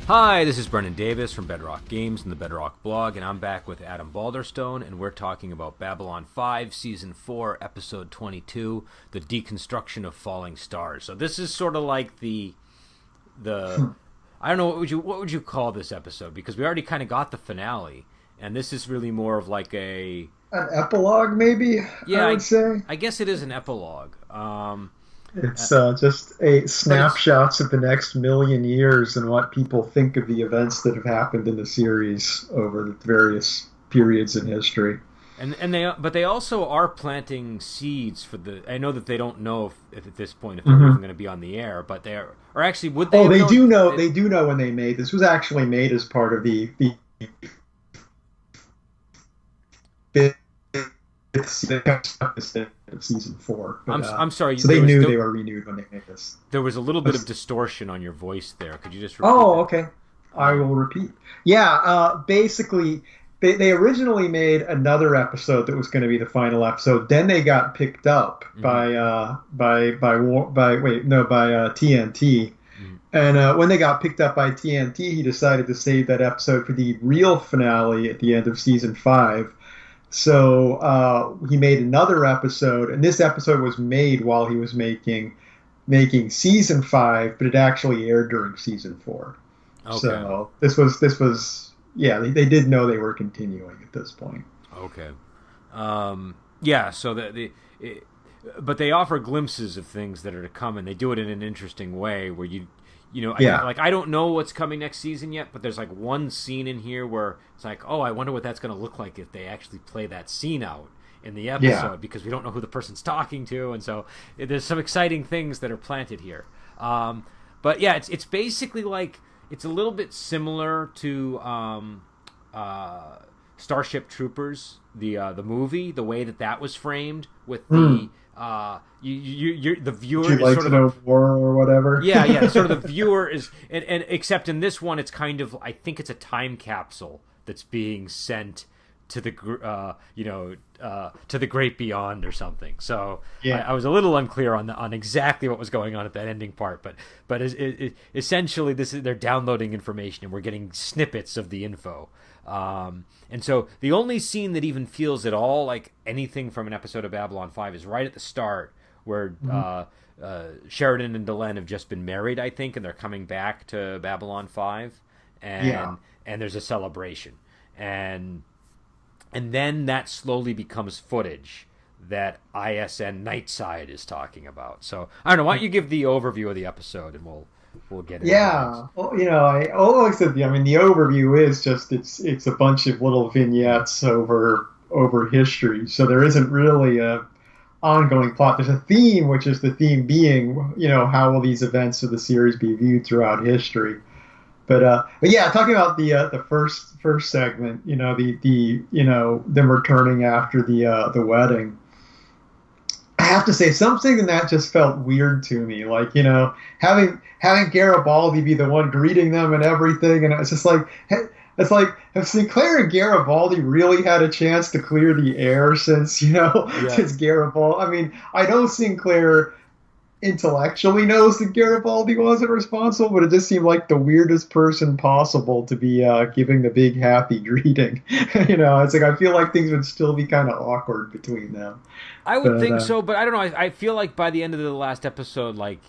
Hi, this is Brennan Davis from Bedrock Games and the Bedrock Blog, and I'm back with Adam Balderstone, and we're talking about Babylon 5, Season 4, Episode 22, The Deconstruction of Falling Stars. So this is sort of like the I don't know, what would you call this episode? Because we already kind of got the finale, and this is really more of like an epilogue, maybe, I would say. I guess it is an epilogue. It's just snapshots of the next million years and what people think of the events that have happened in the series over the various periods in history. But they also are planting seeds for the. I know that they don't know if at this point if they're even going to be on the air, but they are. Or actually, would they? Oh, they do know. They do know when they made this. Was actually made as part of the of season 4. But, I'm sorry. So they knew they were renewed when they made this. There was a little bit of distortion on your voice there. Could you just repeat that? Okay. I will repeat. Yeah, basically, they originally made another episode that was going to be the final episode. Then they got picked up by TNT. And when they got picked up by TNT, he decided to save that episode for the real finale at the end of season 5. So he made another episode, and this episode was made while he was making season 5, but it actually aired during season 4. Okay. So this was they did know they were continuing at this point. Okay. So but they offer glimpses of things that are to come, and they do it in an interesting way where I don't know what's coming next season yet, but there's like one scene in here where it's like, oh, I wonder what that's going to look like if they actually play that scene out in the episode, because we don't know who the person's talking to, and so there's some exciting things that are planted here. But yeah, it's basically like it's a little bit similar to Starship Troopers, the movie, the way that was framed with the. The viewer is sort of a war or whatever. Yeah. Sort of the viewer is, and except in this one, it's kind of, I think it's a time capsule that's being sent to the to the great beyond or something. So I was a little unclear on exactly what was going on at that ending part, but essentially they're downloading information and we're getting snippets of the info. And so the only scene that even feels at all like anything from an episode of Babylon 5 is right at the start where Sheridan and Delenn have just been married, I think, and they're coming back to Babylon 5, and there's a celebration. And then that slowly becomes footage that ISN Nightside is talking about. So I don't know, why don't you give the overview of the episode and we'll get it. Yeah, well, like I said, the overview is just it's a bunch of little vignettes over history. So there isn't really a ongoing plot. There's a theme, which is the theme being, how will these events of the series be viewed throughout history. But yeah, talking about the first segment, them returning after the wedding. I have to say, something that just felt weird to me, like, having Garibaldi be the one greeting them and everything, and it's just like, have Sinclair and Garibaldi really had a chance to clear the air since Garibaldi? I mean, I know Sinclair intellectually knows that Garibaldi wasn't responsible, but it just seemed like the weirdest person possible to be giving the big happy greeting. It's like I feel like things would still be kind of awkward between them. I would think so, but I don't know. I feel like by the end of the last episode, like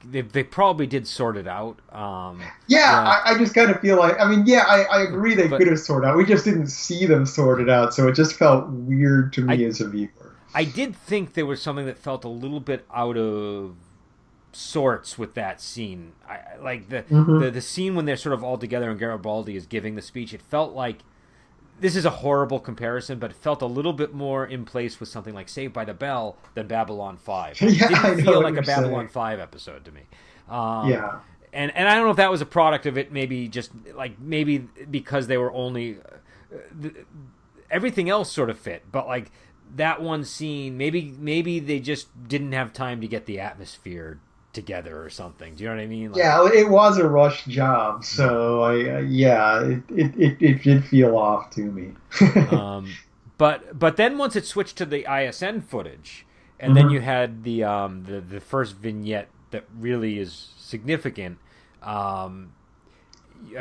they probably did sort it out. I just kind of feel like, I agree they could have sorted out. We just didn't see them sort it out, so it just felt weird to me as a viewer. I did think there was something that felt a little bit out of sorts with that scene. Like the scene when they're sort of all together and Garibaldi is giving the speech. It felt like, this is a horrible comparison, but it felt a little bit more in place with something like Saved by the Bell than Babylon 5. It didn't feel like a Babylon 5 episode to me. And I don't know if that was a product of it, maybe because they were only... everything else sort of fit, but like that one scene, maybe they just didn't have time to get the atmosphere together or something. Do you know what I mean? Like, yeah, it was a rush job, so it did feel off to me. But then once it switched to the ISN footage, and then you had the first vignette that really is significant.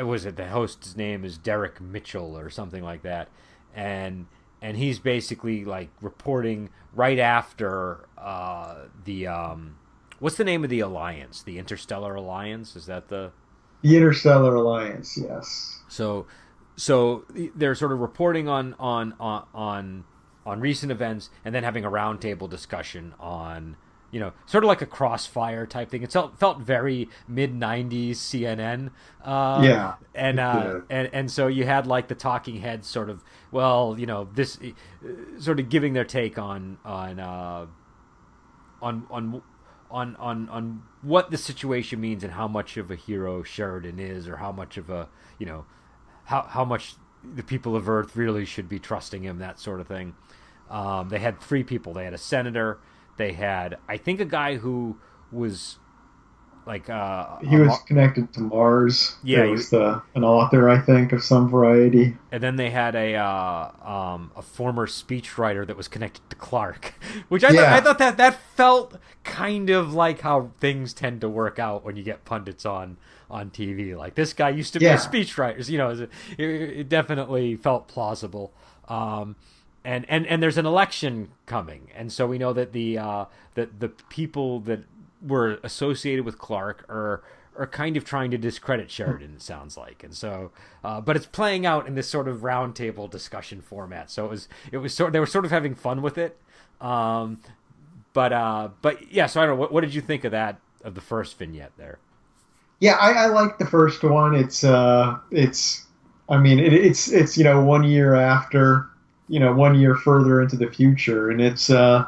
was it the host's name is Derek Mitchell or something like that, and he's basically like reporting right after the what's the name of the alliance? The Interstellar Alliance? Is that the Interstellar Alliance? Yes. So they're sort of reporting on recent events and then having a roundtable discussion on, sort of like a crossfire type thing. It felt very mid '90s CNN. Yeah. And so you had like the talking heads sort of, this sort of giving their take on what the situation means and how much of a hero Sheridan is, or how much of a, how much the people of Earth really should be trusting him, that sort of thing. They had three people. They had a senator. They had, I think, a guy who was like he was connected to Mars. Yeah, he was an author, I think, of some variety. And then they had a former speechwriter that was connected to Clark, which I thought that felt kind of like how things tend to work out when you get pundits on TV. Like, this guy used to be a speechwriter. It definitely felt plausible. And there's an election coming, and so we know that the people that were associated with Clark are kind of trying to discredit Sheridan, it sounds like. And so but it's playing out in this sort of roundtable discussion format, so it was they were sort of having fun with it. But yeah, so I don't know, what did you think of the first vignette there? Yeah, I like the first one. It's 1 year after, 1 year further into the future, and it's I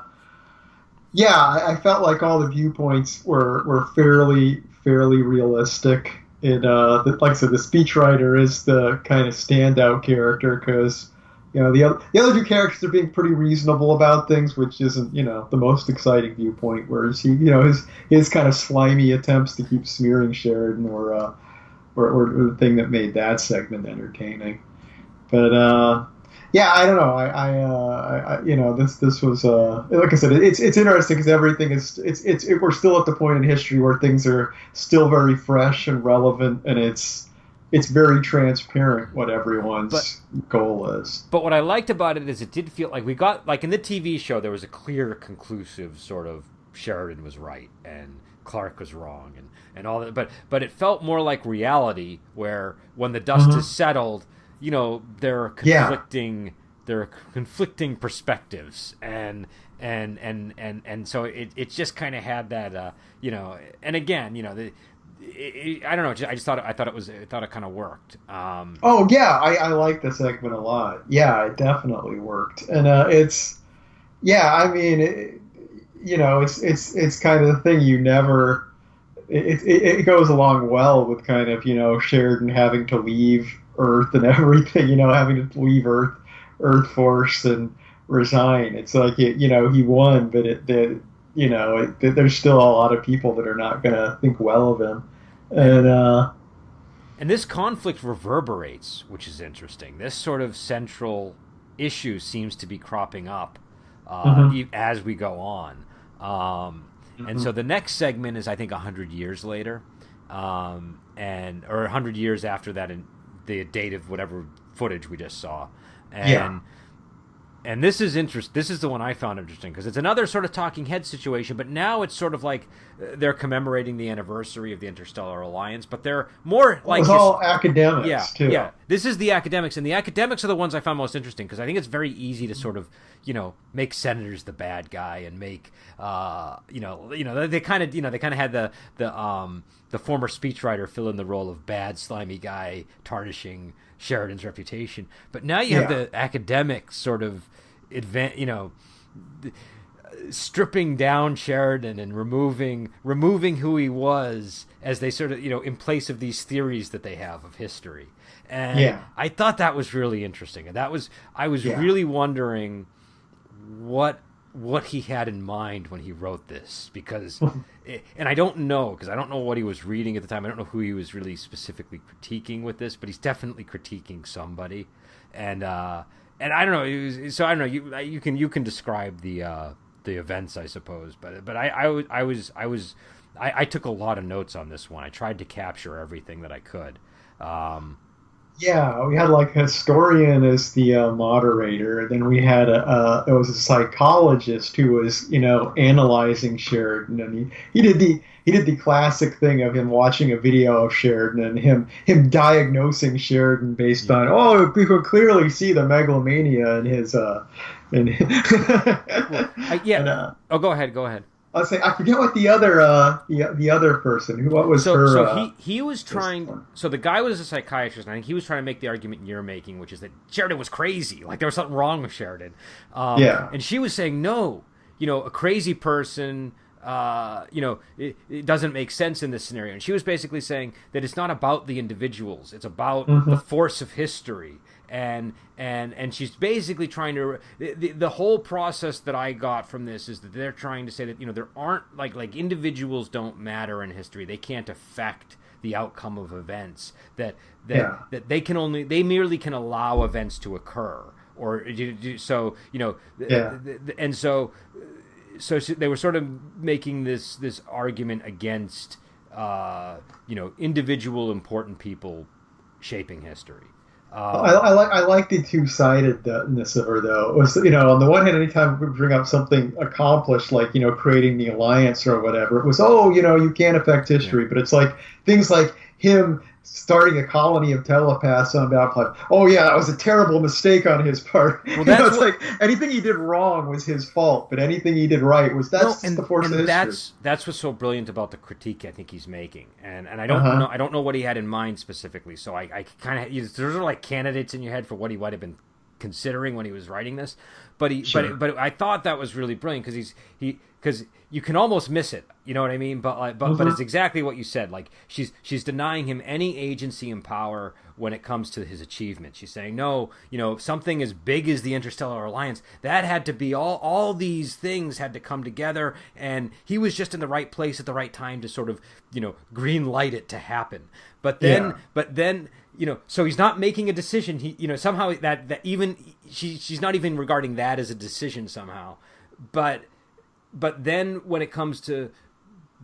felt like all the viewpoints were fairly realistic. Like I said, the speechwriter is the kind of standout character, because the other two characters are being pretty reasonable about things, which isn't the most exciting viewpoint. Whereas his kind of slimy attempts to keep smearing Sheridan or the thing that made that segment entertaining. But yeah, I don't know. This was like I said, it's interesting because everything is we're still at the point in history where things are still very fresh and relevant, and it's very transparent what everyone's goal is. But what I liked about it is it did feel like we got, like in the TV show, there was a clear, conclusive sort of Sheridan was right and Clark was wrong and all that. But it felt more like reality, where when the dust is settled, there are conflicting perspectives, and so it just kind of had that and again I don't know, I thought it kind of worked. I like the segment a lot. Yeah, it definitely worked, and it's kind of the thing you never. It goes along well with kind of Sheridan having to leave Earth and everything, having to leave Earth Force and resign. It's like he won, but there's still a lot of people that are not going to think well of him, and this conflict reverberates, which is interesting. This sort of central issue seems to be cropping up as we go on. And so the next segment is, I think, 100 years later, or 100 years after that, in the date of whatever footage we just saw. And this is This is the one I found interesting, because it's another sort of talking head situation, but now it's sort of like they're commemorating the anniversary of the Interstellar Alliance, but they're more like it's all academics too. Yeah, this is the academics, and the academics are the ones I found most interesting, because I think it's very easy to sort of make senators the bad guy and make they kind of had the former speechwriter fill in the role of bad, slimy guy tarnishing Sheridan's reputation, but now you have the academics sort of stripping down Sheridan and removing who he was, as they sort of in place of these theories that they have of history. And I thought that was really interesting, and I was really wondering what he had in mind when he wrote this, because and I don't know, because I don't know what he was reading at the time. I don't know who he was really specifically critiquing with this, but he's definitely critiquing somebody, and I don't know. So I don't know. You can describe the events, I suppose, but I took a lot of notes on this one. I tried to capture everything that I could. Yeah, we had like a historian as the moderator. Then we had it was a psychologist who was, analyzing Sheridan, and he did the classic thing of him watching a video of Sheridan and him diagnosing Sheridan based on, oh, we could clearly see the megalomania in his in Well, yeah. and Go ahead. I'll say I forget what the other person what was her. So he was trying. So the guy was a psychiatrist, and I think he was trying to make the argument you're making, which is that Sheridan was crazy. Like there was something wrong with Sheridan. Yeah. And she was saying no. A crazy person. It doesn't make sense in this scenario. And she was basically saying that it's not about the individuals; it's about the force of history. And she's basically trying to the whole process that I got from this is that they're trying to say that there aren't like individuals don't matter in history. They can't affect the outcome of events. That they merely can allow events to occur. Or so and so they were sort of making this argument against individual important people shaping history. I like the two-sidedness of her, though. It was, on the one hand, anytime we bring up something accomplished, like, creating the alliance or whatever, it was, you can't affect history. Yeah. But it's like things like him starting a colony of telepaths on Babylon. Oh, yeah, that was a terrible mistake on his part. Well, it's like anything he did wrong was his fault, but anything he did right was the force of history. That's what's so brilliant about the critique I think he's making, and I don't know what he had in mind specifically. So I kind of there's sort of like candidates in your head for what he might have been considering when he was writing this, but I thought that was really brilliant because you can almost miss it, you know what I mean? But it's exactly what you said. Like she's denying him any agency and power when it comes to his achievement. She's saying no, something as big as the Interstellar Alliance that had to be all these things had to come together, and he was just in the right place at the right time to sort of green light it to happen. But then. So he's not making a decision. He, somehow that even she's not even regarding that as a decision somehow. But then when it comes to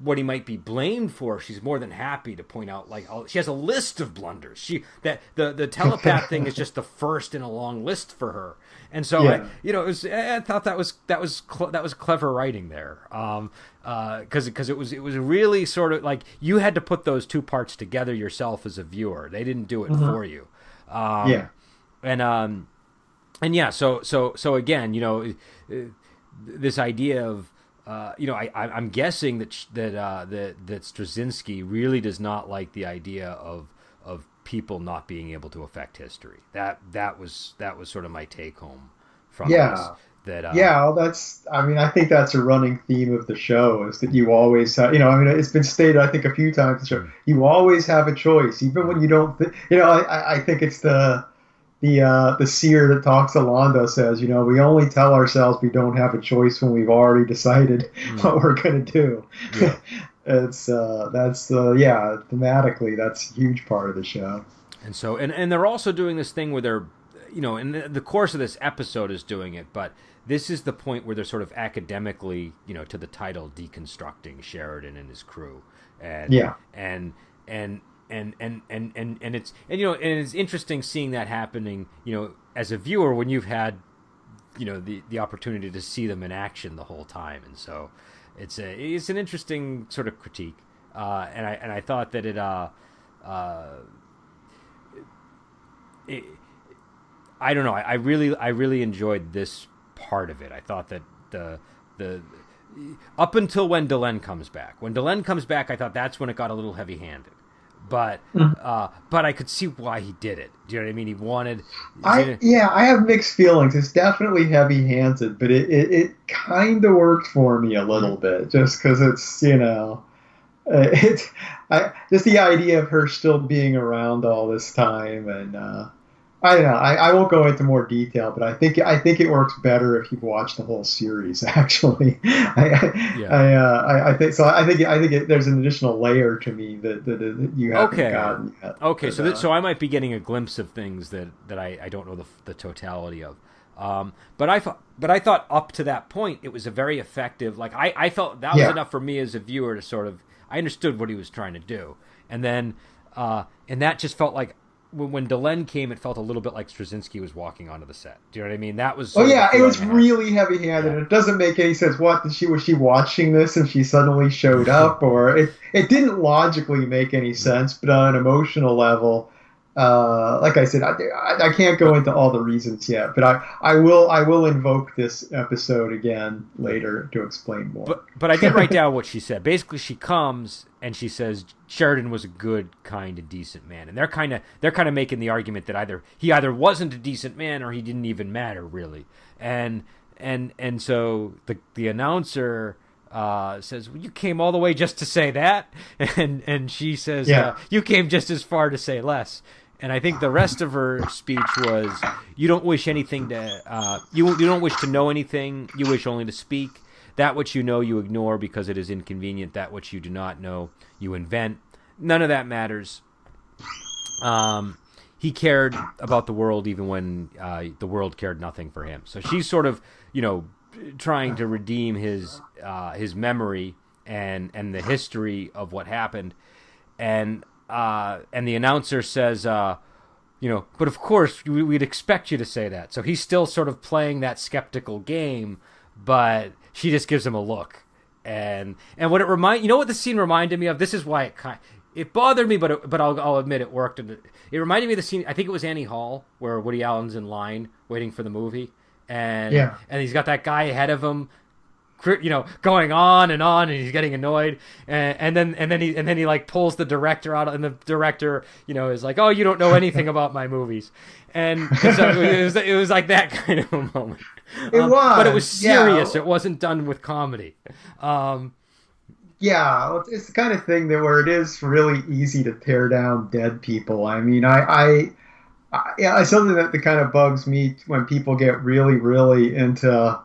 what he might be blamed for, she's more than happy to point out she has a list of blunders. The telepath thing is just the first in a long list for her. And so I thought that was clever writing there. Because it was really sort of like you had to put those two parts together yourself as a viewer. They didn't do it for you. So again, this idea of I'm guessing that Straczynski really does not like the idea of people not being able to affect history. That was sort of my take home from this. I think that's a running theme of the show is that you always have, it's been stated, I think, a few times in the show, you always have a choice, even when you don't, I think it's the seer that talks to Londo says, we only tell ourselves we don't have a choice when we've already decided what we're going to do. Yeah. Thematically, that's a huge part of the show. And so, and they're also doing this thing where they're, in the course of this episode is doing it, but this is the point where they're sort of academically, to the title, deconstructing Sheridan and his crew. And it's interesting seeing that happening, as a viewer when you've had, the opportunity to see them in action the whole time. And so it's an interesting sort of critique. And I thought that I don't know. I really enjoyed this part of it. I thought that the up until when Delenn comes back. When Delenn comes back, I thought that's when it got a little heavy-handed. But I could see why he did it. Do you know what I mean? He wanted. I have mixed feelings. It's definitely heavy-handed, but it kind of worked for me a little bit, just because it's just the idea of her still being around all this time, and I don't know. I won't go into more detail, but I think it works better if you watch the whole series. Actually, I think so. I think there's an additional layer to me that you haven't gotten yet. Okay, but, so I might be getting a glimpse of things that I don't know the totality of. But I thought up to that point it was a very effective. Like I felt that was enough for me as a viewer to sort of I understood what he was trying to do, and then And that just felt like when Delenn came, it felt a little bit like Straczynski was walking onto the set. Do you know what I mean? That was. Oh yeah, it was really heavy-handed. Yeah. It doesn't make any sense. What was she watching this and she suddenly showed up, or it didn't logically make any sense. But on an emotional level, like I said, I can't go into all the reasons yet. But I will invoke this episode again later to explain more. But I did write down what she said. Basically, she comes and she says Sheridan was a good, kind, and decent man, and they're kind of making the argument that he either wasn't a decent man or he didn't even matter really, and so the announcer says, well, you came all the way just to say that, and she says, you came just as far to say less. And I think the rest of her speech was, you don't wish anything to you don't wish to know anything, you wish only to speak. That which you know you ignore because it is inconvenient. That which you do not know you invent. None of that matters. He cared about the world even when the world cared nothing for him. So she's sort of, trying to redeem his memory and the history of what happened. And the announcer says, but of course we'd expect you to say that. So he's still sort of playing that skeptical game, but she just gives him a look. And what it what the scene reminded me of? This is why it bothered me, but I'll admit it worked. And it reminded me of the scene. I think it was Annie Hall, where Woody Allen's in line waiting for the movie, and he's got that guy ahead of him, going on, and he's getting annoyed, and then he like pulls the director out, and the director, is like, oh, you don't know anything about my movies, and so it was like that kind of a moment. It was, but it was serious. It wasn't done with comedy. It's the kind of thing where it is really easy to tear down dead people. I mean, it's something that kind of bugs me when people get really, really into,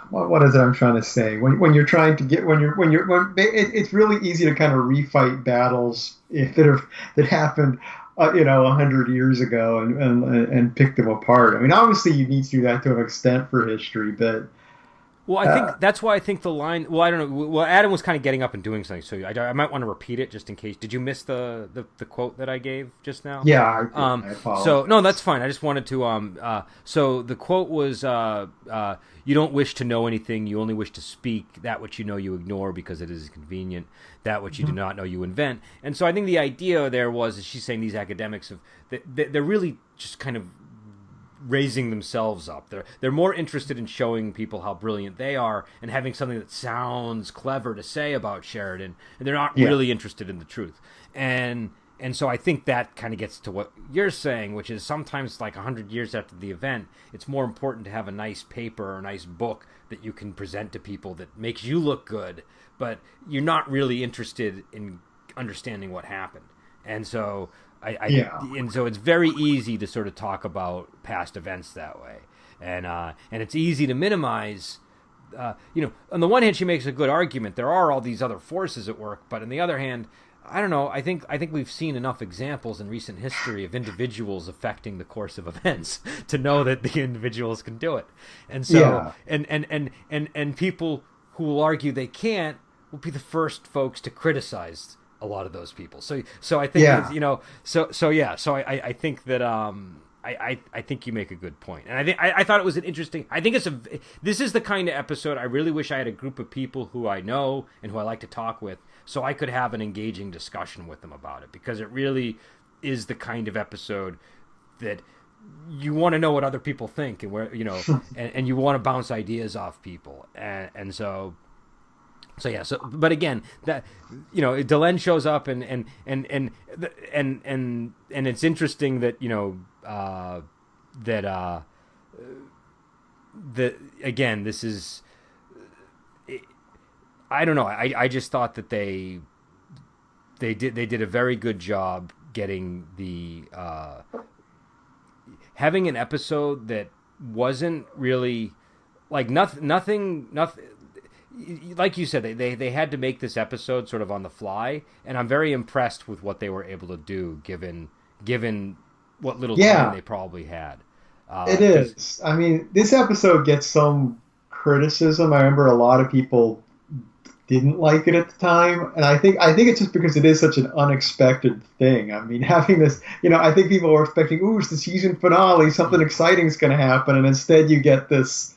what is it I'm trying to say? When you're trying to get, it's really easy to kind of refight battles that happened, 100 years ago and pick them apart. I mean, obviously you need to do that to an extent for history, but. Well, I think that's why I think the line. Well, I don't know. Well, Adam was kind of getting up and doing something, so I might want to repeat it just in case. Did you miss the quote that I gave just now? Yeah, I did. I apologize. So no, that's fine. I just wanted to. So the quote was, "You don't wish to know anything. You only wish to speak. That which you know you ignore because it is convenient. That which you do not know you invent." And so I think the idea there was, she's saying these academics they're really just kind of raising themselves up. They're more interested in showing people how brilliant they are and having something that sounds clever to say about Sheridan, and they're not really interested in the truth. And so I think that kind of gets to what you're saying, which is sometimes like 100 years after the event, it's more important to have a nice paper or a nice book that you can present to people that makes you look good, but you're not really interested in understanding what happened. And so and so it's very easy to sort of talk about past events that way, and it's easy to minimize. On the one hand, she makes a good argument. There are all these other forces at work, but on the other hand, I don't know. I think we've seen enough examples in recent history of individuals affecting the course of events to know that the individuals can do it, and so and people who will argue they can't will be the first folks to criticize a lot of those people. So I think I think that I think you make a good point, and I thought it was an interesting. I think this is the kind of episode I really wish I had a group of people who I know and who I like to talk with, so I could have an engaging discussion with them about it, because it really is the kind of episode that you want to know what other people think, and where and you want to bounce ideas off people, and so. But again, that Delenn shows up and it's interesting that that again, this is, I don't know. I just thought that they did a very good job getting the having an episode that wasn't really like nothing. Like you said, they had to make this episode sort of on the fly, and I'm very impressed with what they were able to do, given what little time they probably had. It is. I mean, this episode gets some criticism. I remember a lot of people didn't like it at the time, and I think it's just because it is such an unexpected thing. I mean, having this, I think people were expecting, ooh, it's the season finale, something exciting is going to happen, and instead you get this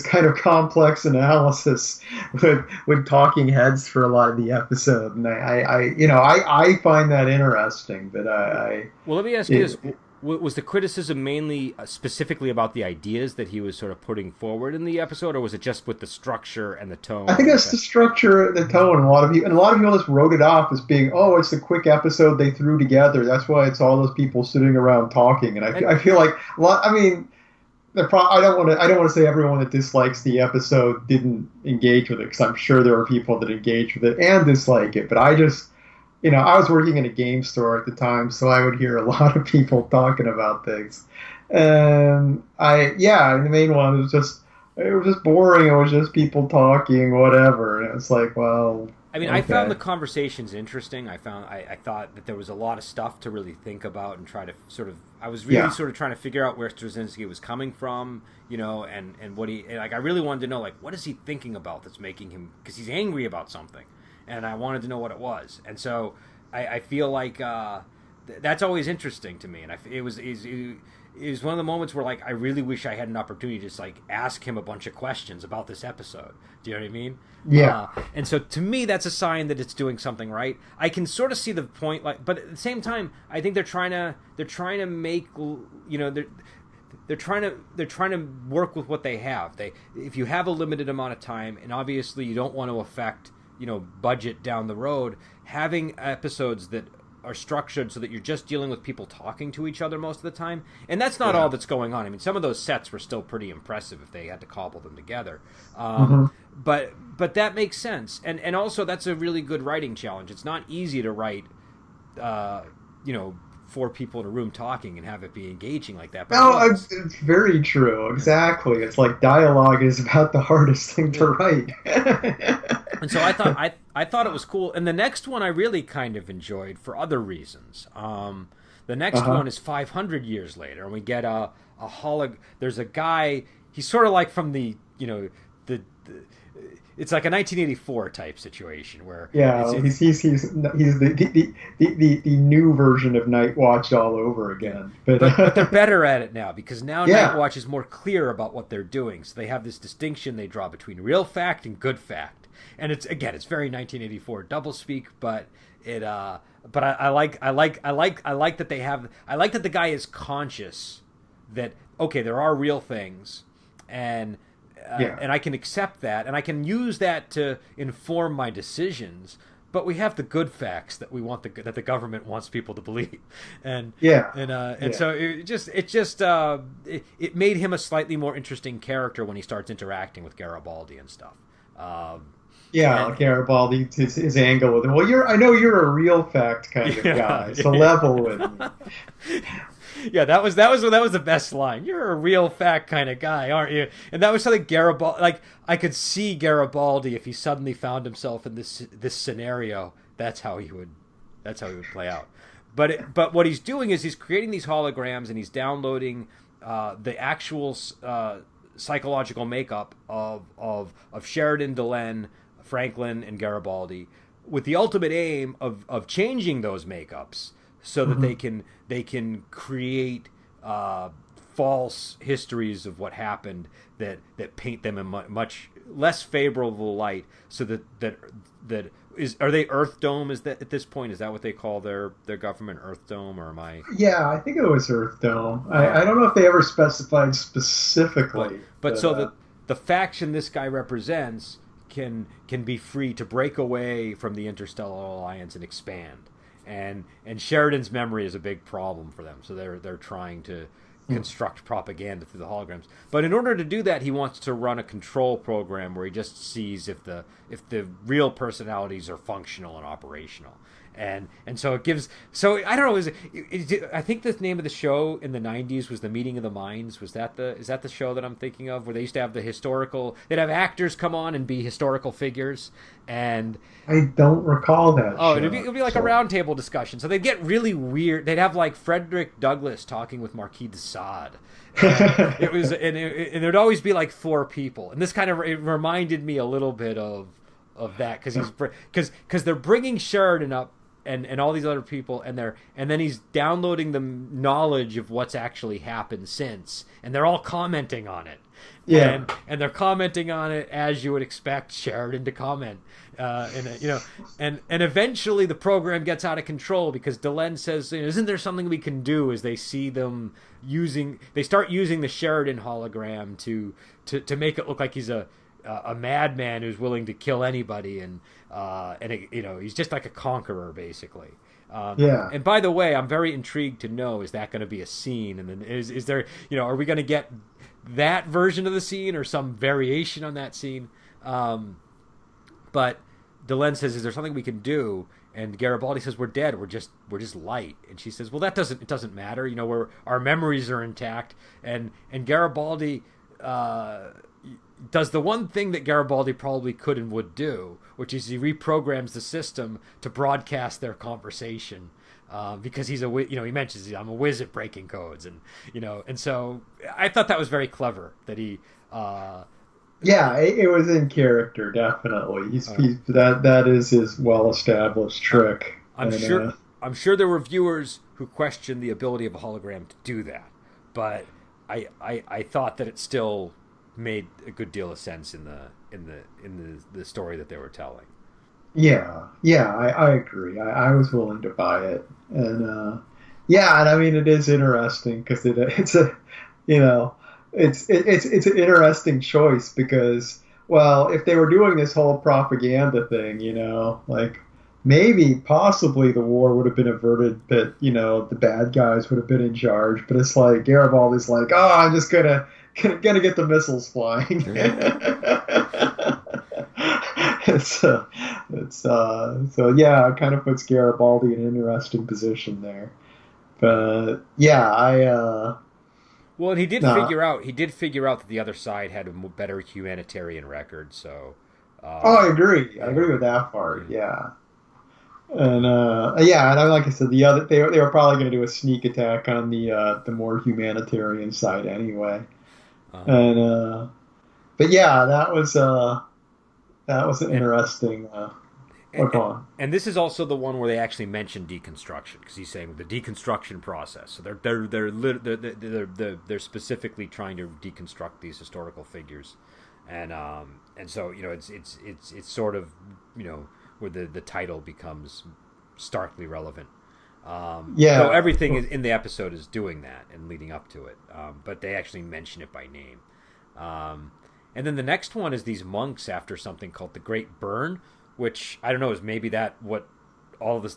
kind of complex analysis with talking heads for a lot of the episode, and I find that interesting. But well, let me ask you this: was the criticism mainly specifically about the ideas that he was sort of putting forward in the episode, or was it just with the structure and the tone? I think it's the structure, the tone, and a lot of people just wrote it off as being, oh, it's a quick episode they threw together. That's why it's all those people sitting around talking, and I feel like a lot. I mean. I don't want to say everyone that dislikes the episode didn't engage with it, because I'm sure there are people that engage with it and dislike it. But I just, I was working in a game store at the time, so I would hear a lot of people talking about things. And the main one it was just boring. It was just people talking, whatever. And it's like, well. I mean, okay. I found the conversations interesting. I thought that there was a lot of stuff to really think about and try to sort of. I was really sort of trying to figure out where Straczynski was coming from, and what I really wanted to know, like, what is he thinking about that's making him, because he's angry about something, and I wanted to know what it was, and so I feel like that's always interesting to me, and it was one of the moments where, like, I really wish I had an opportunity to just, like, ask him a bunch of questions about this episode. Do you know what I mean? Yeah. And so to me, that's a sign that it's doing something right. I can sort of see the point, like, but at the same time, I think they're trying to make, they're trying to work with what they have. If you have a limited amount of time, and obviously you don't want to affect, budget down the road, having episodes that are structured so that you're just dealing with people talking to each other most of the time. And that's not all that's going on. I mean, some of those sets were still pretty impressive if they had to cobble them together. But that makes sense. And also that's a really good writing challenge. It's not easy to write, 4 people in a room talking and have it be engaging like that. But no, it's very true. Exactly. It's like dialogue is about the hardest thing to write. And so I thought it was cool. And the next one I really kind of enjoyed for other reasons. The next one is 500 years later, and we get a there's a guy. He's sort of like from the it's like a 1984 type situation where he's the new version of Night Watch all over again. But they're better at it now, because now Night Watch is more clear about what they're doing. So they have this distinction they draw between real fact and good fact. And it's very 1984 doublespeak, but it. But I like that they have. I like that the guy is conscious that, okay, there are real things, and I can accept that, and I can use that to inform my decisions. But we have the good facts that we want that the government wants people to believe, and so it made him a slightly more interesting character when he starts interacting with Garibaldi and stuff. Garibaldi, his angle with him. Well, I know you're a real fact kind of guy, so level with me. Yeah, that was the best line. You're a real fact kind of guy, aren't you? And that was something Garibaldi, like, I could see Garibaldi if he suddenly found himself in this scenario. That's how he would play out. But what he's doing is he's creating these holograms, and he's downloading the actual psychological makeup of Sheridan, Delenn, Franklin, and Garibaldi, with the ultimate aim of changing those makeups so that they can create false histories of what happened that paint them in much less favorable light. So that are they Earth Dome? Is that at this point, is that what they call their government, Earth Dome, or am I? Yeah, I think it was Earth Dome. I don't know if they ever specified specifically. But so the faction this guy represents can be free to break away from the Interstellar Alliance and expand. And Sheridan's memory is a big problem for them, so they're trying to construct propaganda through the holograms. But in order to do that, he wants to run a control program where he just sees if the real personalities are functional and operational. And so it gives. So I don't know. I think the name of the show in the '90s was The Meeting of the Minds. Is that the show that I'm thinking of, where they used to have they'd have actors come on and be historical figures, and I don't recall that. Oh, it'd be like a roundtable discussion. So they'd get really weird. They'd have like Frederick Douglass talking with Marquis de Sade. And there'd always be like 4 people, and this kind of it reminded me a little bit of of that because they're bringing Sheridan up and all these other people and then he's downloading the knowledge of what's actually happened since, and they're all commenting on it. Yeah, and they're commenting on it as you would expect Sheridan to comment, and eventually the program gets out of control because Delenn says, "Isn't there something we can do?" As they see them they start using the Sheridan hologram to make it look like he's a madman who's willing to kill anybody, and he's just like a conqueror basically. And by the way, I'm very intrigued to know, is that going to be a scene, and then is there, are we going to get that version of the scene or some variation on that scene? But Delenn says, "Is there something we can do?" And Garibaldi says, "We're dead. We're just light." And she says, "Well, it doesn't matter. Our memories are intact." And Garibaldi does the one thing that Garibaldi probably could and would do, which is he reprograms the system to broadcast their conversation, because he's he mentions, "I'm a whiz at breaking codes," and so I thought that was very clever that he. Yeah, it was in character, definitely. That is his well-established trick. I'm sure there were viewers who questioned the ability of a hologram to do that, but I thought that it still made a good deal of sense in the story that they were telling. Yeah, I agree. I was willing to buy it, and I mean, it is interesting because it's a it's an interesting choice because, well, if they were doing this whole propaganda thing, like maybe possibly the war would have been averted, but the bad guys would have been in charge. But it's like Garibaldi's like, "Oh, I'm just gonna get the missiles flying." So it kind of puts Garibaldi in an interesting position there. But yeah, well, and he did figure out that the other side had a better humanitarian record. So, I agree. I agree with that part. Yeah, and like I said, the other they were probably going to do a sneak attack on the more humanitarian side anyway. And but yeah, that was an interesting. And this is also the one where they actually mention deconstruction, because he's saying the deconstruction process. So they're specifically trying to deconstruct these historical figures, and so it's sort of where the title becomes starkly relevant. So everything in the episode is doing that and leading up to it, but they actually mention it by name. And then the next one is these monks after something called the Great Burn, which I don't know, is maybe that what all this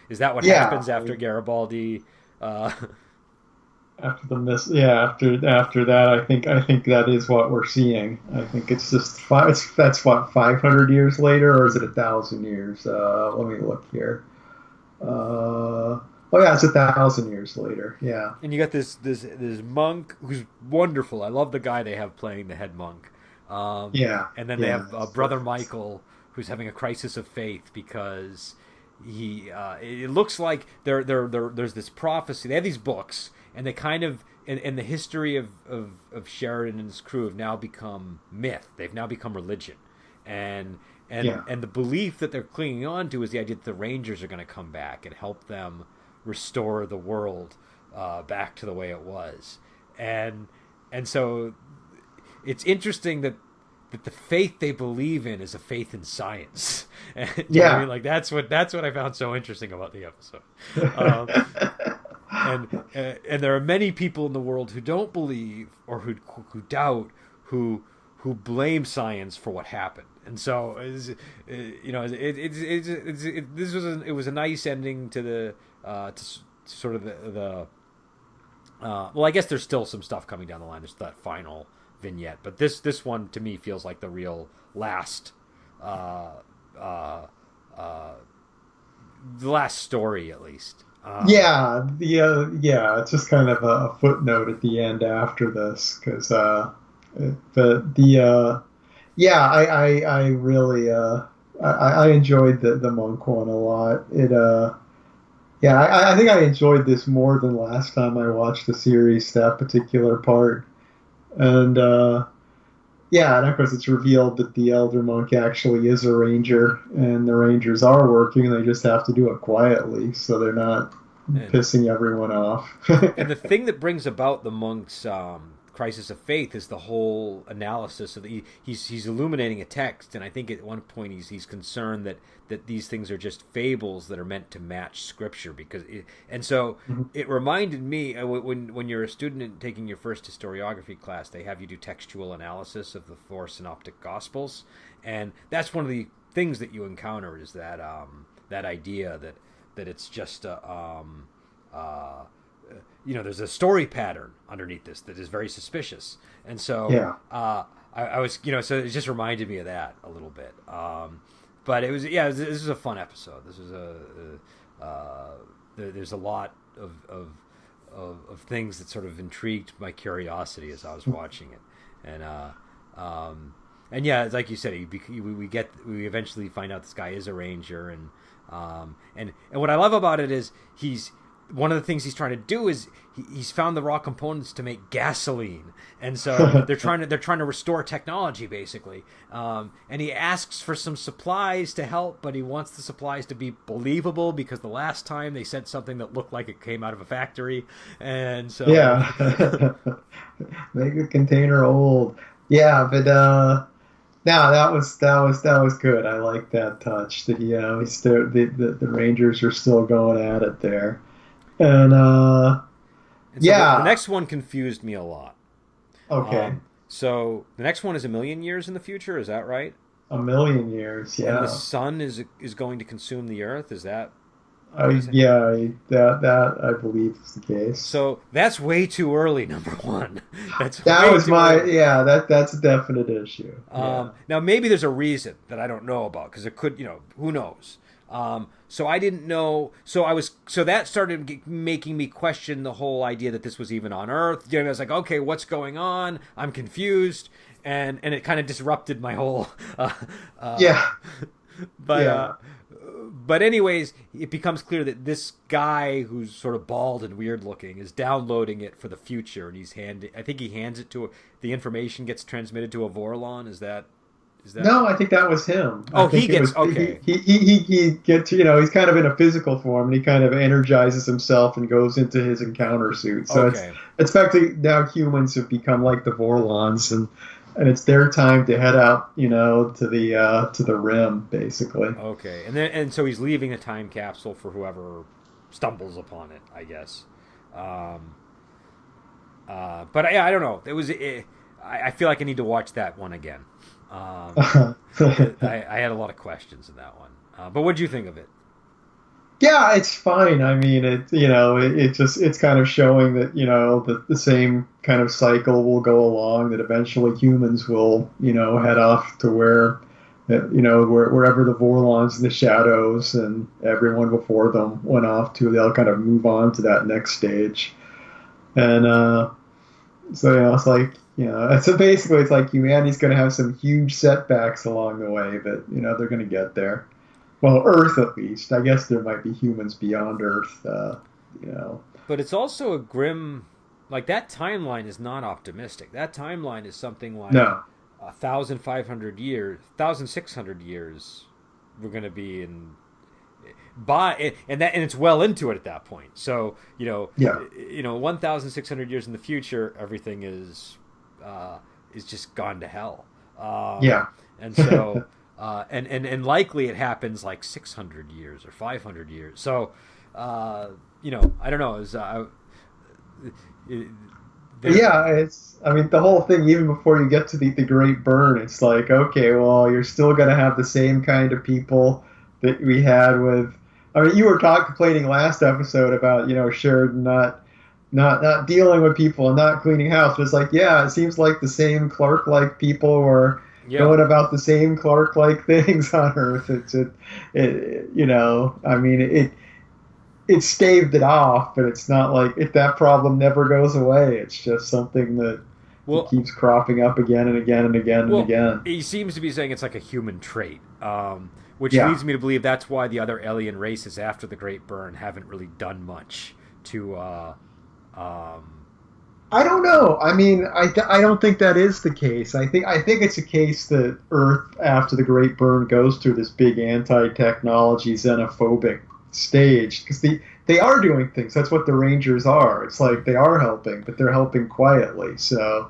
is that what happens after Garibaldi? After that, I think that is what we're seeing. I think it's just that's what 500 years later, or is it 1,000 years? Let me look here. It's 1,000 years later. Yeah. And you got this monk who's wonderful. I love the guy they have playing the head monk. And then they have Brother Michael, who's having a crisis of faith because it looks like there's this prophecy. They have these books, and they kind of in the history of Sheridan and his crew have now become myth. They've now become religion, and the belief that they're clinging on to is the idea that the Rangers are going to come back and help them restore the world back to the way it was, and so it's interesting that the faith they believe in is a faith in science. And, I mean, like that's what I found so interesting about the episode. And there are many people in the world who don't believe or who doubt, who blame science for what happened. And so it was a nice ending to the to sort of the well, I guess there's still some stuff coming down the line. There's that final vignette, but this one to me feels like the real last the last story, at least. It's just kind of a footnote at the end after this, because I really I enjoyed the monk one a lot. I think I enjoyed this more than last time I watched the series, that particular part. And Yeah, and of course it's revealed that the elder monk actually is a ranger, and the rangers are working. They just have to do it quietly, so they're not And pissing everyone off. and the thing that brings about the monk's crisis of faith is the whole analysis of he's illuminating a text, and I think at one point he's concerned that these things are just fables that are meant to match scripture and so it reminded me when you're a student and taking your first historiography class, they have you do textual analysis of the four synoptic gospels, and that's one of the things that you encounter is that that idea that it's just there's a story pattern underneath this that is very suspicious, and so Yeah. I was, so it just reminded me of that a little bit. But it was, this is a fun episode. This is there's a lot of things that sort of intrigued my curiosity as I was watching it, and yeah, like you said, we eventually find out this guy is a ranger, and what I love about it is he's one of the things he's trying to do is he's found the raw components to make gasoline, and so they're trying to restore technology basically, and he asks for some supplies to help, but he wants the supplies to be believable because the last time they said something that looked like it came out of a factory, and so Yeah. Make the container old. Yeah, but no, that was good. I like that touch. That he's still the Rangers are still going at it there, and and so the next one confused me a lot. Okay. So the next one is a million years in the future. Is that right? A million years. Yeah. And the sun is going to consume the earth. Is that? Yeah, that I believe is the case. So that's way too early. Number one, that's that's a definite issue. Now maybe there's a reason that I don't know about because it could, who knows. So I didn't know. So that started making me question the whole idea that this was even on Earth. I was like, okay, what's going on? I'm confused, and it kind of disrupted my whole. Yeah. But yeah. But anyways, it becomes clear that this guy who's sort of bald and weird looking is downloading it for the future, and I think he hands it to the information gets transmitted to a Vorlon. Is that? No, I think that was him. Oh, he gets okay. He gets he's kind of in a physical form, and he kind of energizes himself and goes into his encounter suit. So it's effectively now humans have become like the Vorlons, and it's their time to head out, to the rim, basically. Okay, and so he's leaving a time capsule for whoever stumbles upon it, I guess. But I don't know. I feel like I need to watch that one again. I had a lot of questions in that one. But what did you think of it? Yeah, it's fine. I mean, it's kind of showing that the same kind of cycle will go along. That eventually humans will head off to wherever the Vorlons in the shadows and everyone before them went off to. They'll kind of move on to that next stage, and so it's like so basically it's like humanity's going to have some huge setbacks along the way, but they're going to get there. Well, Earth at least. I guess there might be humans beyond Earth, But it's also a grim, like that timeline is not optimistic. That timeline is something like 1,500 years, 1,600 years. We're going to be in, and it's well into it at that point. So 1,600 years in the future, everything is just gone to hell. And so. And likely it happens like 600 years or 500 years. So, I don't know. The whole thing, even before you get to the Great Burn, it's like, okay, well, you're still going to have the same kind of people that we had with. I mean, you were complaining last episode about Sheridan not dealing with people and not cleaning house. But it's like, it seems like the same Clark-like people were. Going about the same Clark-like things on Earth. It staved it off, but it's not like that problem never goes away. It's just something that keeps cropping up again and again and again and again. He seems to be saying it's like a human trait, which leads me to believe that's why the other alien races after the Great Burn haven't really done much to. I don't know. I mean, I don't think that is the case. I think it's a case that Earth, after the Great Burn, goes through this big anti-technology xenophobic stage because they are doing things. That's what the Rangers are. It's like they are helping, but they're helping quietly. So,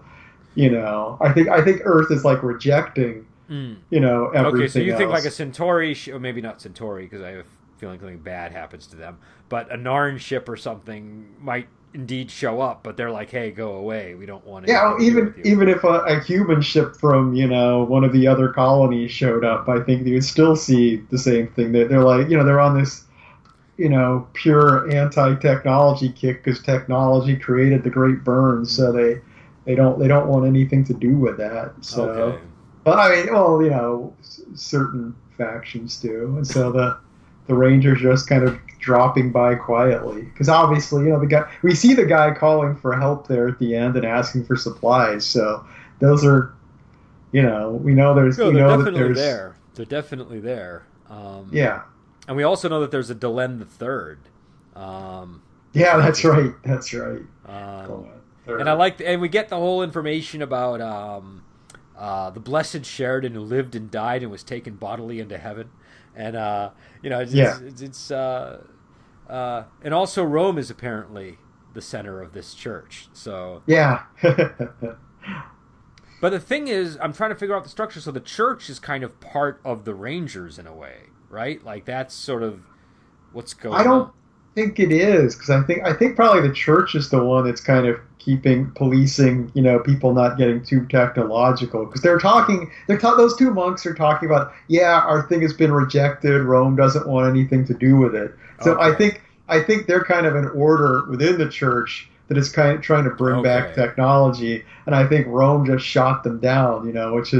I think Earth is like rejecting, everything. Okay, so you think else. like a Centauri, or maybe not Centauri, because I have a feeling something bad happens to them, but a Narn ship or something might indeed show up, but they're like, "Hey, go away. We don't want Yeah, anything to do with you." even if a human ship from one of the other colonies showed up, I think you would still see the same thing. They're like they're on this pure anti-technology kick because technology created the Great Burn, so they don't want anything to do with that. So, Okay. but I mean, well, certain factions do, and so the Rangers just kind of dropping by quietly because obviously we see the guy calling for help there at the end and asking for supplies. So those are we know there's No, we they're know that definitely there's there. They're definitely there. yeah. And we also know that there's a Delenn the Third. Yeah, that's right. That's right. And I like, and we get the whole information about the blessed Sheridan who lived and died and was taken bodily into heaven, and and also Rome is apparently the center of this church. So yeah. but the thing is, I'm trying to figure out the structure. So the church is kind of part of the Rangers in a way, right? Like that's sort of what's going on. I don't think it is because I think probably the church is the one that's kind of policing people not getting too technological because those two monks are talking about our thing has been rejected, Rome doesn't want anything to do with it. So Okay. I think they're kind of an order within the church that is kind of trying to bring back technology, and I think Rome just shot them down, which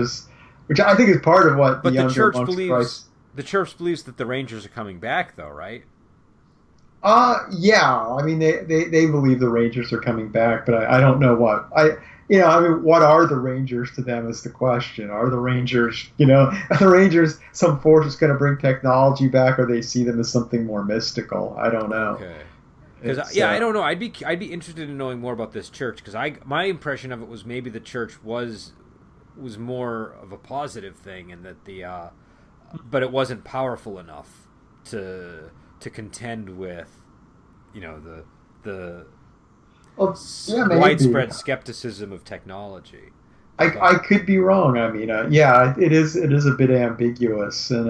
I think is part of what But the the younger church monks believes the church believes that the Rangers are coming back, though, right? Yeah. I mean, they believe the Rangers are coming back, but I don't know what what are the Rangers to them is the question. Are the Rangers, are the Rangers some force that's going to bring technology back, or they see them as something more mystical? I don't know. Okay. Because I don't know. I'd be interested in knowing more about this church because my impression of it was maybe the church was more of a positive thing, and that but it wasn't powerful enough to contend with, the widespread skepticism of technology. I could be wrong. I mean, it is a bit ambiguous, and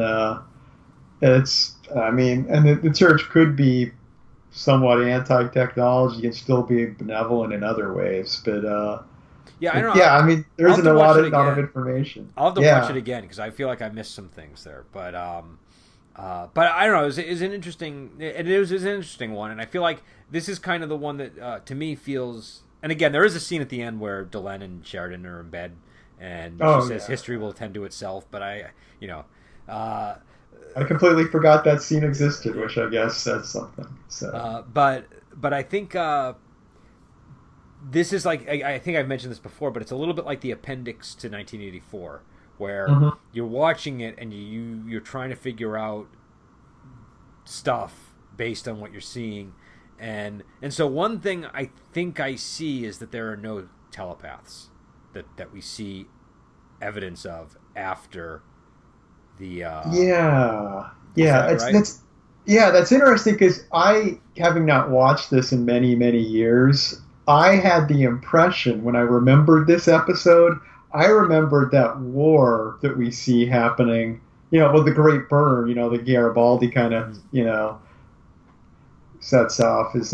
the church could be somewhat anti-technology and still be benevolent in other ways, but I don't know. Yeah, I mean, there isn't a lot of information. I'll have to watch it again because I feel like I missed some things there, but I don't know. It was an interesting one, and I feel like this is kind of the one that to me feels. And again, there is a scene at the end where Delenn and Sheridan are in bed, and she says history will tend to itself. But I completely forgot that scene existed, which I guess says something. So, but I think this is like I think I've mentioned this before, but it's a little bit like the appendix to 1984. Where you're watching it and you're trying to figure out stuff based on what you're seeing, and so one thing I think I see is that there are no telepaths that we see evidence of after the that's interesting because I, having not watched this in many years, I had the impression when I remembered this episode. I remembered that war that we see happening, with the Great Burn, the Garibaldi kind of, sets off is,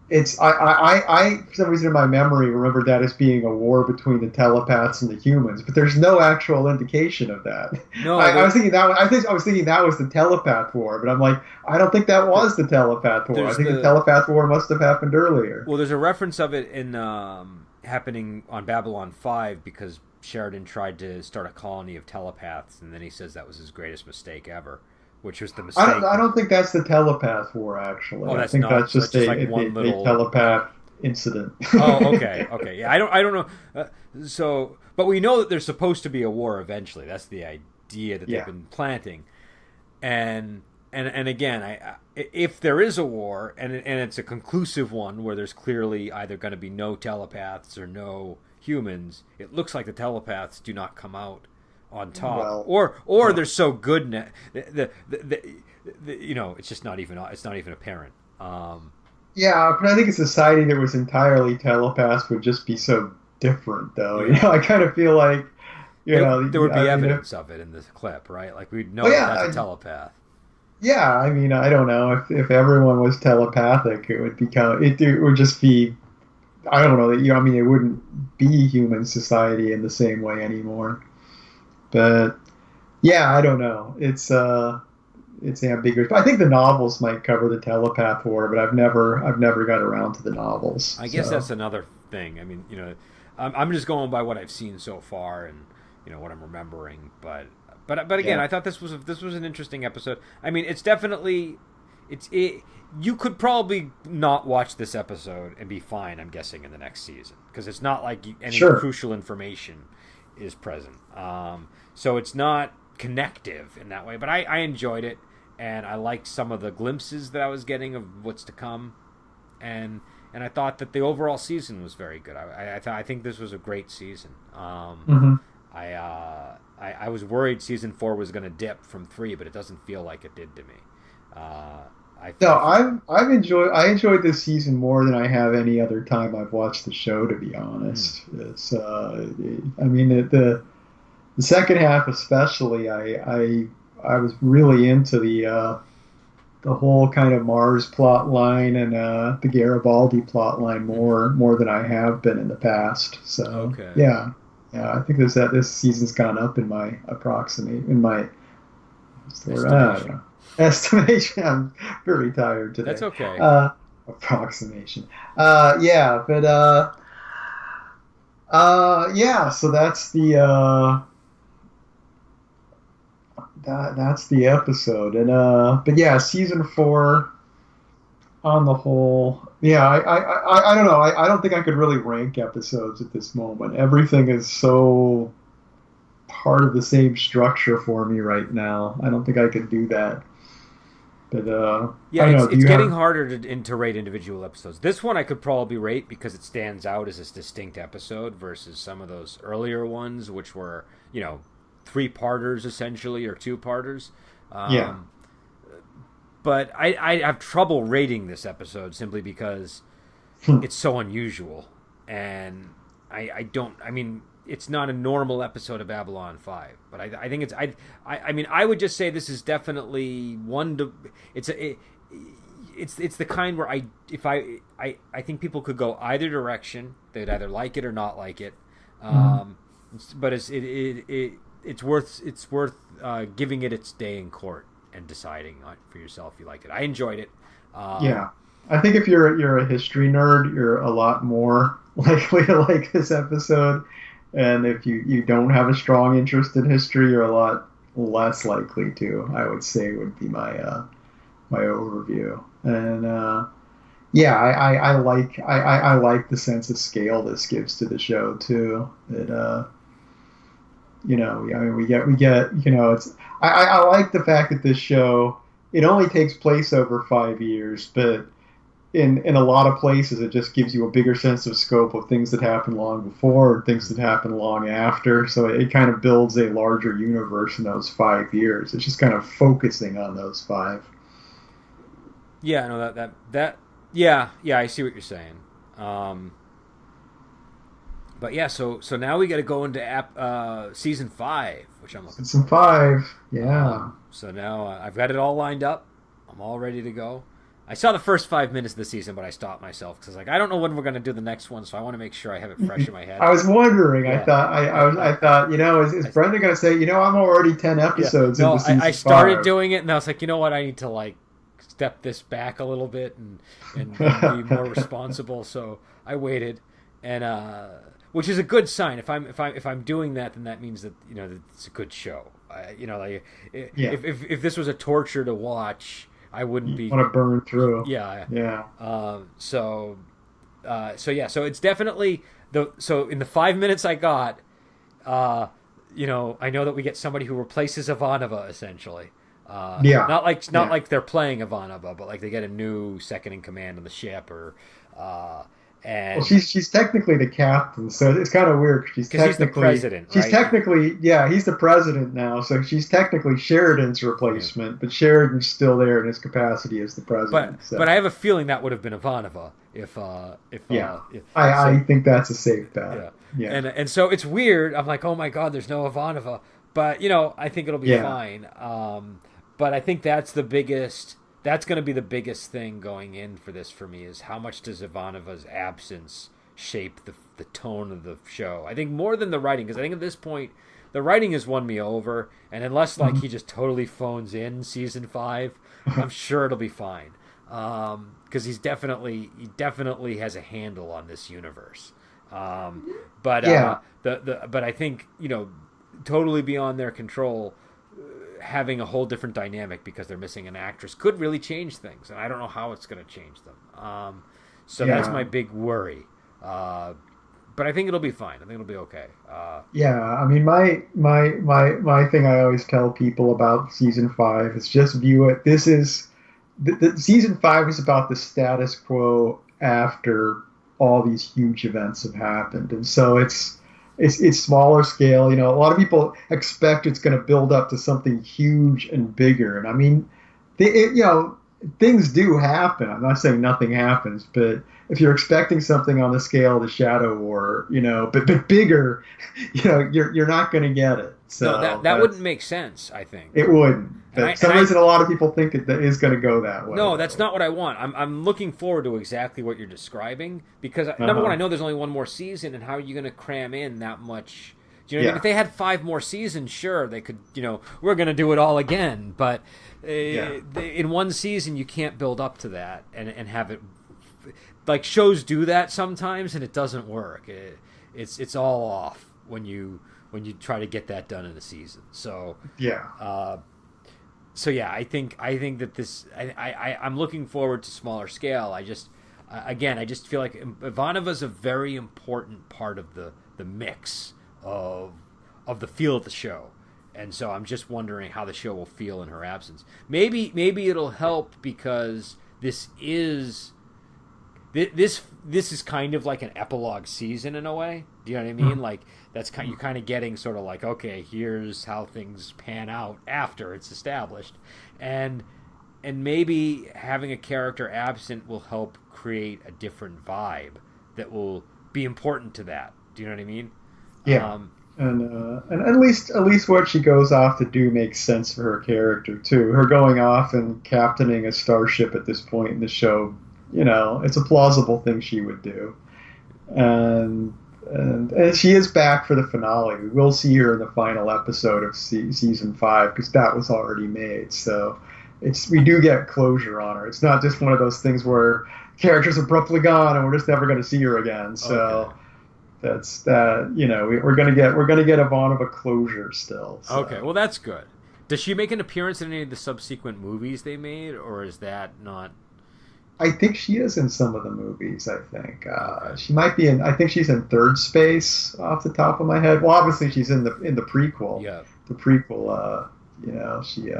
it's, I, for some reason in my memory, remembered that as being a war between the telepaths and the humans, but there's no actual indication of that. No, I was thinking that was the telepath war, but I'm like, I don't think that was the telepath war. I think the telepath war must have happened earlier. Well, there's a reference of it in, happening on Babylon 5 because Sheridan tried to start a colony of telepaths, and then he says that was his greatest mistake ever, which was the mistake. I don't think that's the telepath war, actually. I think that's just a telepath incident. Oh, okay. Yeah, I don't know. But we know that there's supposed to be a war eventually. That's the idea that they've been planting, and and again, if there is a war and it's a conclusive one where there's clearly either going to be no telepaths or no humans, it looks like the telepaths do not come out on top, or they're so good now, it's just not even apparent. Yeah, but I think a society that was entirely telepaths would just be so different, though. I kind of feel like there would be evidence of it in this clip, right? Like we'd know that's a telepath. Yeah, I mean, I don't know if everyone was telepathic, it would just be, I don't know, it wouldn't be human society in the same way anymore. But yeah, I don't know. It's ambiguous. But I think the novels might cover the telepath war, but I've never got around to the novels. I guess that's another thing. I mean, I'm just going by what I've seen so far and what I'm remembering. But again, I thought this was an interesting episode. I mean, it's definitely you could probably not watch this episode and be fine, I'm guessing, in the next season, because it's not like any crucial information is present. So it's not connective in that way, but I enjoyed it, and I liked some of the glimpses that I was getting of what's to come, and I thought that the overall season was very good. I think this was a great season. I was worried season 4 was going to dip from 3, but it doesn't feel like it did to me. I enjoyed this season more than I have any other time I've watched the show, to be honest. It's the second half especially, I was really into the whole kind of Mars plot line and the Garibaldi plot line more than I have been in the past. So yeah, I think this season's gone up in my estimation. I'm very tired today. That's okay. Approximation. Yeah, but so that's the episode. And but yeah, season 4 on the whole, yeah, I don't know. I don't think I could really rank episodes at this moment. Everything is so part of the same structure for me right now. I don't think I could do that. But it's getting harder to rate individual episodes. This one I could probably rate because it stands out as a distinct episode versus some of those earlier ones, which were 3-parters essentially, or 2-parters. But I have trouble rating this episode simply because it's so unusual, and it's not a normal episode of Babylon 5, but I think I would just say this is definitely it's the kind where I think people could go either direction. They'd either like it or not like it. But it's worth giving it its day in court and deciding for yourself if you like it. I enjoyed it. I think if you're a history nerd, you're a lot more likely to like this episode. And if you don't have a strong interest in history, you're a lot less likely to, I would say, would be my overview. And I like the sense of scale this gives to the show too. It we get it's I like the fact that this show, it only takes place over 5 years, but in a lot of places, it just gives you a bigger sense of scope of things that happened long before and things that happened long after. So it kind of builds a larger universe in those 5 years. It's just kind of focusing on those 5. Yeah, no, yeah, I see what you're saying. But yeah, so now we got to go into season 5, which I'm looking. Season 5, yeah. So now I've got it all lined up. I'm all ready to go. I saw the first 5 minutes of the season, but I stopped myself because I was like, I don't know when we're going to do the next one, so I want to make sure I have it fresh in my head. I was wondering. Yeah. I thought, is Brenda going to say, I'm already 10 episodes into season 5? I started doing it, and I was like, you know what, I need to step this back a little bit and be more responsible. So I waited, and which is a good sign. If I'm doing that, then that means that that it's a good show. If this was a torture to watch, I wouldn't be want to burn through. Yeah. So it's definitely so in the 5 minutes I got, I know that we get somebody who replaces Ivanova essentially. Yeah. Not like they're playing Ivanova, but like they get a new second in command on the ship, or and well, she's technically the captain, so it's kind of weird. She's the president. She's right? technically, yeah, he's the president now, so she's technically Sheridan's replacement, but Sheridan's still there in his capacity as the president. But I have a feeling that would have been Ivanova I think that's a safe bet. Yeah. And so it's weird. I'm like, oh my god, there's no Ivanova, but I think it'll be fine. But I think that's the biggest. That's going to be the biggest thing going in for this for me, is how much does Ivanova's absence shape the tone of the show? I think more than the writing, because I think at this point the writing has won me over, and unless like he just totally phones in season 5, I'm sure it'll be fine, because he definitely has a handle on this universe. But I think totally beyond their control. Having a whole different dynamic because they're missing an actress could really change things, and I don't know how it's going to change them. That's my big worry. But I think it'll be fine. I think it'll be okay. I mean, my thing I always tell people about season 5 is just view it. This is the season 5 is about the status quo after all these huge events have happened, and so it's smaller scale. A lot of people expect it's going to build up to something huge and bigger. And I mean, things do happen. I'm not saying nothing happens, but if you're expecting something on the scale of the Shadow War, but bigger, you're not going to get it. So no, that wouldn't make sense, I think. It wouldn't. For some reason, a lot of people think it is going to go that way. No, that's not what I want. I'm looking forward to exactly what you're describing, because number one, I know there's only one more season, and how are you going to cram in that much? Do you know what I mean? If they had 5 more seasons, sure, they could. We're going to do it all again, but in one season, you can't build up to that and have it. Like shows do that sometimes, and it doesn't work. It's all off when you try to get that done in a season. So I think that this I'm looking forward to smaller scale. I just feel like Ivanova's a very important part of the mix of the feel of the show, and so I'm just wondering how the show will feel in her absence. Maybe it'll help because this is kind of like an epilogue season in a way. Do you know what I mean? Like you're kind of getting sort of like, okay, here's how things pan out after it's established, and maybe having a character absent will help create a different vibe that will be important to that. Do you know what I mean? Yeah. And at least what she goes off to do makes sense for her character too. Her going off and captaining a starship at this point in the show, it's a plausible thing she would do. And she is back for the finale. We will see her in the final episode of season 5 because that was already made. So we do get closure on her. It's not just one of those things where character's abruptly gone and we're just never going to see her again. So that's that. We're gonna get Ivanova closure still. So. Okay, well that's good. Does she make an appearance in any of the subsequent movies they made, or is that not? I think she is in some of the movies. I think she might be in. I think she's in Third Space off the top of my head. Well, obviously she's in the prequel. Yeah. The prequel. She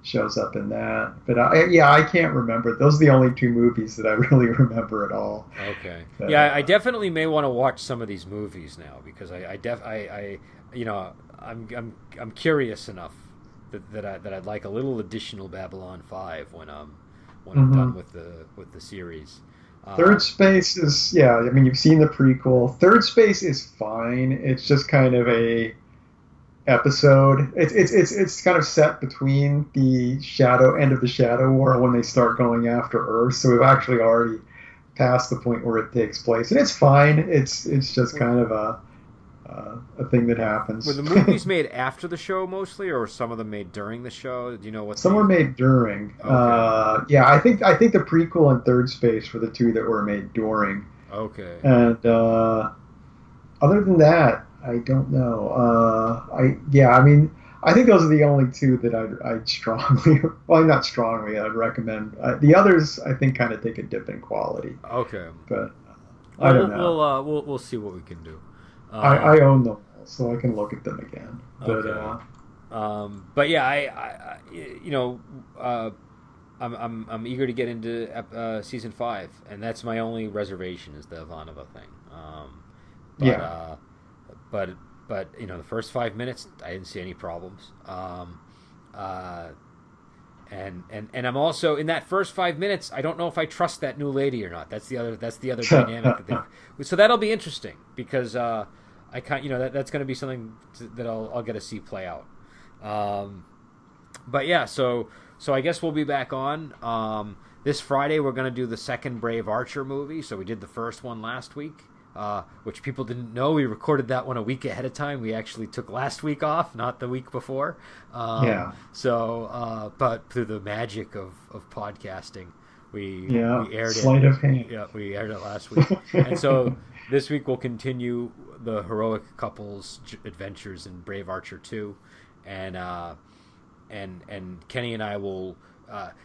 shows up in that. But I can't remember. Those are the only 2 movies that I really remember at all. Okay. But, I definitely may want to watch some of these movies now because I'm curious enough that I'd like a little additional Babylon 5 when I'm done with the series. Third Space is you've seen the prequel. Third Space is fine. It's just kind of a episode. It's kind of set between the end of the Shadow War when they start going after Earth. So we've actually already passed the point where it takes place, and it's fine. It's just kind of a thing that happens. Were the movies made after the show mostly, or were some of them made during the show? Do you know what? Some were made during. Okay. I think the prequel and Third Space were the 2 that were made during. Okay. And other than that, I don't know. I think those are the only 2 that I'd strongly, well, not strongly, I'd recommend. The others, I think, kind of take a dip in quality. Okay. But I don't know. We'll see what we can do. I own them, so I can look at them again. But okay. But yeah, I you know, I'm eager to get into season 5, and that's my only reservation is the Ivanova thing. But, Yeah. But you know, the first 5 minutes, I didn't see any problems. And I'm also in that first 5 minutes. I don't know if I trust that new lady or not. That's the other dynamic. So that'll be interesting because I can't. You know, that's going to be something that I'll get to see play out. But yeah, so I guess we'll be back on this Friday. We're going to do the second Brave Archer movie. So we did the first one last week. Which people didn't know. We recorded that one a week ahead of time. We actually took last week off, not the week before. Yeah. So, but through the magic of podcasting, we aired sleight it. Of hand. Yeah, we aired it last week. And so this week we'll continue the heroic couple's adventures in Brave Archer 2, and Kenny and I will.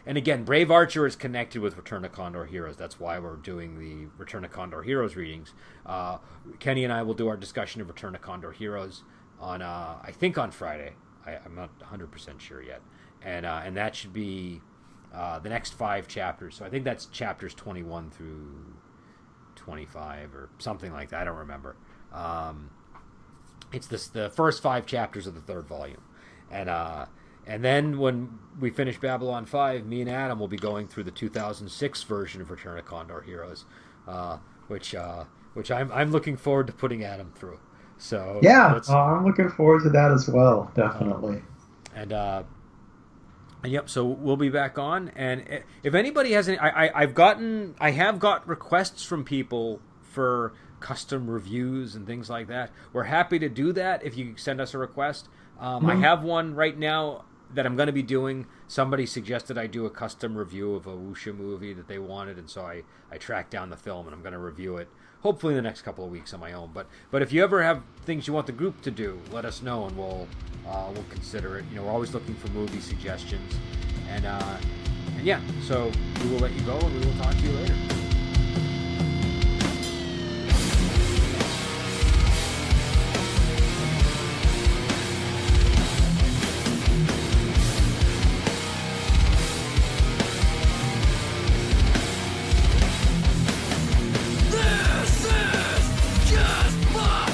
And again, Brave Archer is connected with Return of Condor Heroes. That's why we're doing the Return of Condor Heroes readings. Kenny and I will do our discussion of Return of Condor Heroes on, I think, on Friday. I'm not 100% sure yet. And that should be the next 5 chapters. So I think that's chapters 21 through 25 or something like that. I don't remember. It's the first 5 chapters of the 3rd volume. And then when we finish Babylon 5, me and Adam will be going through the 2006 version of Return of Condor Heroes, which I'm looking forward to putting Adam through. So yeah, I'm looking forward to that as well, definitely. And yep, so we'll be back on. And if anybody has any, I have got requests from people for custom reviews and things like that. We're happy to do that if you send us a request. I have one right now that I'm going to be doing. Somebody suggested I do a custom review of a wuxia movie that they wanted, and so I tracked down the film, and I'm going to review it hopefully in the next couple of weeks on my own. But if you ever have things you want the group to do, let us know, and we'll consider it. You know, we're always looking for movie suggestions, and yeah, so we will let you go, and we will talk to you later. Just my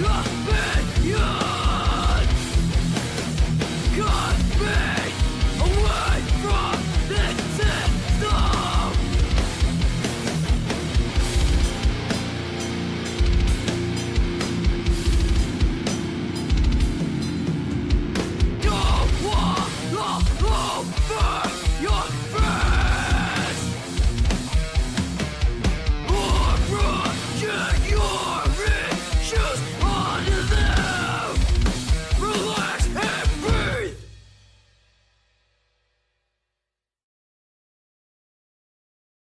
opinion.